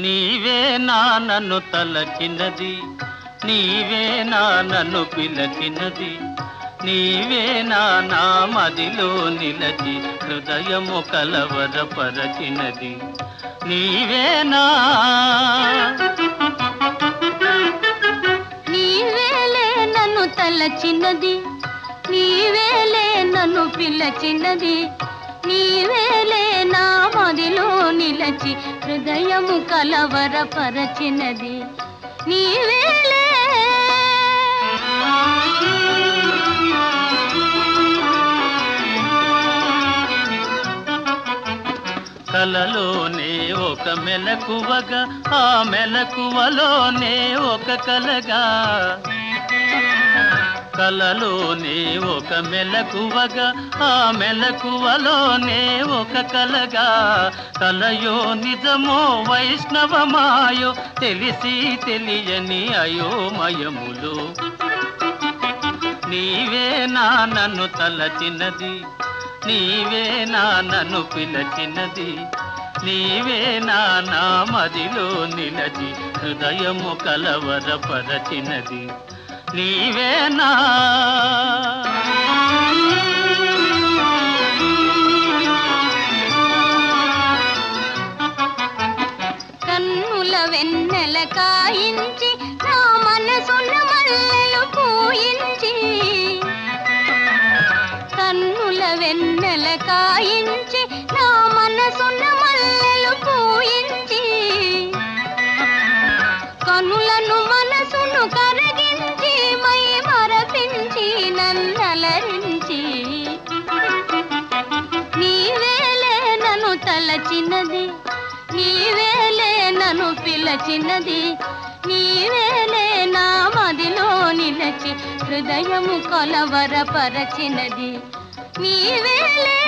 నీవే నా నన్ను తలచినది, నీవే నా నన్ను పిలచినది, నీవే నా మదిలో నిలచి హృదయము కలవరపరచినది. నీవేనా నీవేలే నన్ను తలచినది, నీవేలే నన్ను పిలచినది, నీవేలే నా మదిలో నిలచి హృదయము కలవరపరచినది. నీవేలే కలలోనే ఒక మెలకువగా, ఆ మెలకువలోనే ఒక కలగా, కలలోనే ఒక మెలకువగా, ఆ మెలకువలోనే ఒక కలగా, కలయో నిజమో వైష్ణవమాయో తెలిసి తెలియని అయోమయములు. నీవే నా నన్ను తలచినది, నీవే నా నన్ను పిలచినది, నీవే నా మదిలో నిలచి హృదయము కలవరపరచినది. నీవేనా కన్నుల వెన్నెల కాయించి నా మనసున మల్లెలు పూయించి, కన్నుల వెన్నెల కాయించి నా మనసున మల్లెలు పూయించి, కనులను మనసును కరగించి మై మరపించి నన్నలరించి. నీవేలే నన్ను తలచినది, నీవేలే నన్ను పిలచినది, నీవేలే నా మదిలో నిలచి హృదయము కొలవరపరచినది. నీవేలే